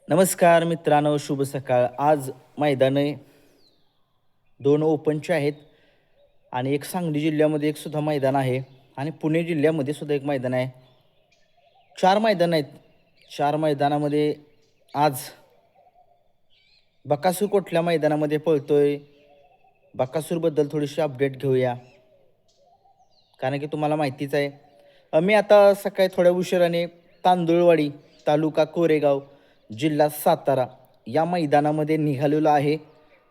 नमस्कार मित्रांनो, शुभ सकाळ. आज मैदाने दोन ओपनचे आहेत आणि एक सांगली जिल्ह्यामध्ये एक सुद्धा मैदान आहे आणि पुणे जिल्ह्यामध्ये सुद्धा एक मैदान आहे. चार मैदान आहेत. चार मैदानामध्ये आज बकासूर कुठल्या मैदानामध्ये पळतोय, बकासूरबद्दल थोडीशी अपडेट घेऊया. कारण की तुम्हाला माहितीच आहे, मी आता सकाळी थोड्या उशिराने तांदूळवाडी, तालुका कोरेगाव, जिल्हा सातारा या मैदानामध्ये निघालेलो आहे.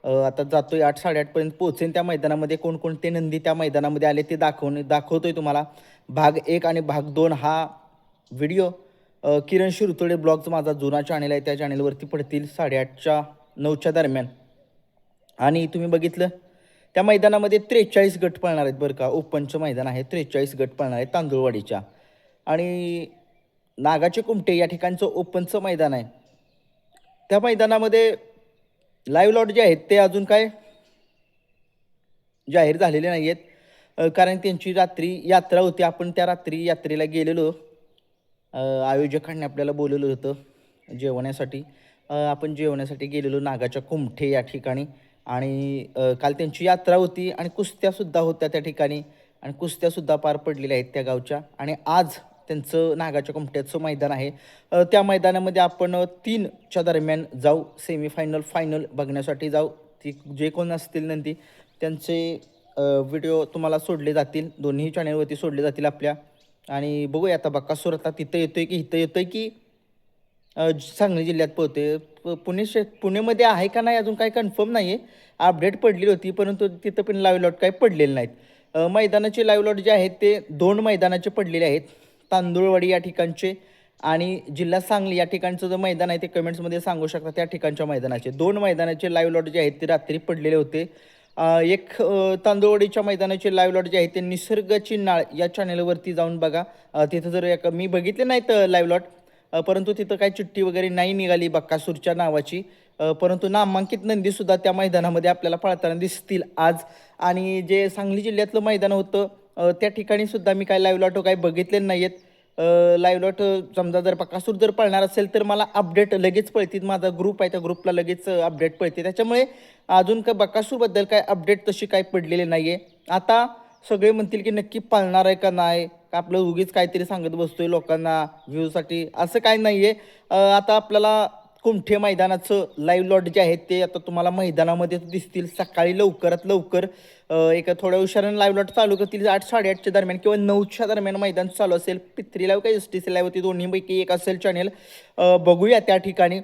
आता जातोय 8-8:30 पर्यंत पोहोचेन त्या मैदानामध्ये. कोणकोणते नंदी त्या मैदानामध्ये आले ते दाखवतोय तुम्हाला. भाग 1 आणि भाग 2 हा व्हिडिओ किरण शिरतोडे ब्लॉगचा माझा जुना चॅनल आहे, त्या चॅनलवरती पडतील 8:30-9च्या दरम्यान. आणि तुम्ही बघितलं त्या मैदानामध्ये 43 गट पळणार आहेत बरं का. ओपनचं मैदान आहे, 43 गट पळणार आहेत तांदूळवाडीच्या. आणि नागाचे कुमटे या ठिकाणचं ओपनचं मैदान आहे. त्या मैदानामध्ये लाईव्ह लॉट जे आहेत ते अजून काय जाहीर झालेले नाही आहेत, कारण त्यांची रात्री यात्रा होती. आपण त्या रात्री यात्रेला गेलेलो. आयोजकांनी आपल्याला बोलवलं होतं जेवण्यासाठी. आपण जेवण्यासाठी गेलेलो नागाच्या कुमठे या ठिकाणी. आणि काल त्यांची यात्रा होती आणि कुस्त्यासुद्धा होत्या त्या ठिकाणी आणि कुस्त्यासुद्धा पार पडलेल्या आहेत त्या गावच्या. आणि आज त्यांचं नागाच्या कुमट्याचं मैदान आहे. त्या मैदानामध्ये आपण 3च्या दरम्यान जाऊ, सेमीफायनल फायनल बघण्यासाठी जाऊ. ती जे कोण असतील नंदी त्यांचे व्हिडिओ तुम्हाला सोडले जातील, दोन्ही चॅनलवरती सोडले जातील आपल्या. आणि बघूया आता बकासूर आता तिथं येतोय की इथं येतोय की सांगली जिल्ह्यात पोहते. पुणेमध्ये आहे का नाही अजून काही कन्फर्म नाही आहे. अपडेट पडलेली होती, परंतु तिथं पण लाईव्ह लॉट काही पडलेले नाहीत. मैदानाचे लाईव्ह लॉट जे आहेत ते 2 मैदानाचे पडलेले आहेत. तांदूळवाडी या ठिकाणचे आणि जिल्हा सांगली या ठिकाणचं जे मैदान आहे ते कमेंट्समध्ये सांगू शकता. त्या ठिकाणच्या मैदानाचे 2 मैदानाचे लाईव्ह लॉट जे आहेत ते रात्री पडलेले होते. एक तांदूळवाडीच्या मैदानाचे लाईव्ह लॉट जे आहे ते निसर्गाची नाळ या चॅनलवरती जाऊन बघा. तिथं जर मी बघितले नाहीत लाईव्ह लॉट, परंतु तिथं काही चिठ्ठी वगैरे नाही निघाली बक्कासूरच्या नावाची. परंतु नामांकित नंदीसुद्धा त्या मैदानामध्ये आपल्याला पळताना दिसतील आज. आणि जे सांगली जिल्ह्यातलं मैदान होतं त्या ठिकाणीसुद्धा मी काय लाईव्ह लॉट काही बघितलेले नाही आहेत. लाईव्ह लॉट समजा जर बकासूर जर पळणार असेल तर मला अपडेट लगेच पळतील. माझा ग्रुप आहे, त्या ग्रुपला लगेच अपडेट पळते. त्याच्यामुळे अजून काय बकासूरबद्दल काय अपडेट तशी काय पडलेली नाही आहे. आता सगळे म्हणतील की नक्की पळणार आहे का नाही, का आपलं उगीच काहीतरी सांगत बसतोय लोकांना व्ह्यूसाठी, असं काय नाही आहे. आता आपल्याला कुमठे मैदानाचं लाईव्ह लॉट जे आहेत ते आता तुम्हाला मैदानामध्ये दिसतील सकाळी लवकरात लवकर. एक थोड्या उशिराने लाईव्ह लॉट चालू करतील 8-8:30च्या दरम्यान किंवा 9च्या दरम्यान मैदान चालू असेल. पित्री लाईव्ह काही STC लाईव्ह होती, दोन्हीपैकी एक असेल चॅनेल. बघूया त्या ठिकाणी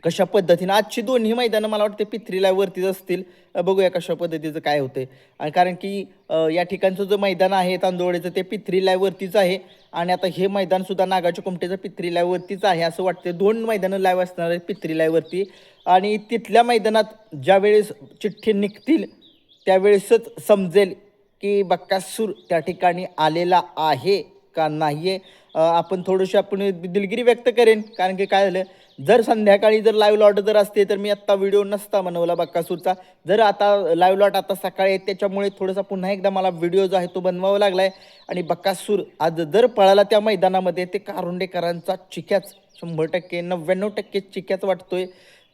कशा पद्धतीनं आजची दोन्ही मैदानं मला वाटते पित्री लाईव्हवरतीच असतील. बघूया कशा पद्धतीचं काय होते. आणि कारण की या ठिकाणचं जो मैदान आहे तांदूळवाडीचं ते पित्री लाईव्हवरतीच आहे. आणि आता हे मैदानसुद्धा नागाच्या कुमटेचं पित्री लाईव्हवरतीच आहे असं वाटतं. 2 मैदानं लाईव्ह असणार आहेत पित्री लाईव्हवरती. आणि तिथल्या मैदानात ज्यावेळेस चिठ्ठी निघतील त्यावेळेसच समजेल की बक्कासूर त्या ठिकाणी आलेला आहे का नाही आहे. आपण दिलगिरी व्यक्त करेन, कारण की काय झालं, जर संध्याकाळी जर लाईव्ह लॉट जर असते तर मी आत्ता व्हिडिओ नसता बनवला बक्कासूरचा. जर आता लाईव्ह लॉट आता सकाळी आहे त्याच्यामुळे थोडंसं पुन्हा एकदा मला व्हिडिओ जो आहे तो बनवावा लागला आहे. आणि बक्कासूर आज जर पळाला त्या मैदानामध्ये ते कारुंडेकरांचा चिक्याच 100%, 99% चिक्याच वाटतोय.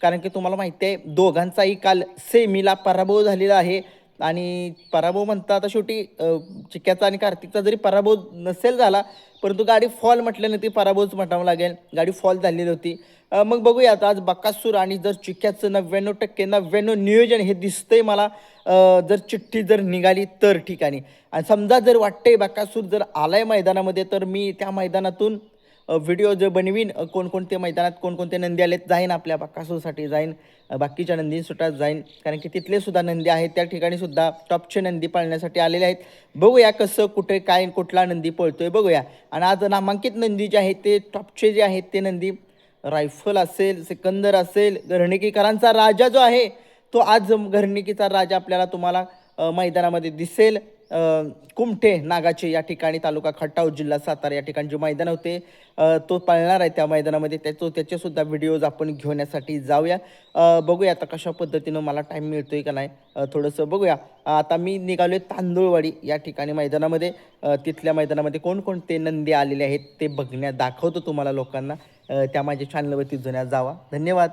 कारण की तुम्हाला माहिती आहे दोघांचाही काल सेमीला पराभव झालेला आहे. आणि पराभव म्हणता आता शेवटी चिक्याचा आणि कार्तिकचा जरी पराभव नसेल झाला, परंतु गाडी फॉल म्हटल्यानं ती पराभवच म्हणावं लागेल. गाडी फॉल झालेली होती. मग बघूया आता आज बकासूर आणि जर चिक्याचं 99% नियोजन हे दिसतंय मला. जर चिठ्ठी जर निघाली तर ठिकाणी आणि समजा जर वाटतंय बकासूर जर आलाय मैदानामध्ये तर मी त्या मैदानातून व्हिडिओ जे बनवीन, कोणकोणते मैदानात कोणकोणते नंदी आलेत जाईन, आपल्या बकासूरसाठी जाईन, बाकीच्या नंदींसुद्धा जाईन. कारण की तिथले सुद्धा नंदी आहेत त्या ठिकाणी सुद्धा टॉपचे नंदी पाळण्यासाठी आलेले आहेत. बघूया कसं कुठे काय कुठला नंदी पळतोय बघूया. आणि आज नामांकित नंदी जे आहेत ते टॉपचे जे आहेत ते नंदी रायफल असेल, सिकंदर असेल, घरणिकीकरांचा राजा जो आहे तो आज घरणिकीचा राजा आपल्याला तुम्हाला मैदानामध्ये दिसेल. कुमठे नागाचे या ठिकाणी तालुका खटाव जिल्हा सातारा या ठिकाणी जे मैदान होते तो पळणार आहे त्या मैदानामध्ये. त्याचेसुद्धा व्हिडिओज आपण घेण्यासाठी जाऊया. बघूया आता कशा पद्धतीनं मला टाईम मिळतोय का नाही, थोडंसं बघूया. आता मी निघालो आहे तांदूळवाडी या ठिकाणी मैदानामध्ये. तिथल्या मैदानामध्ये कोणकोणते नंदी आलेले आहेत ते दाखवतो तुम्हाला लोकांना. त्या माझ्या चॅनलवरती जुन्यात जावा. धन्यवाद.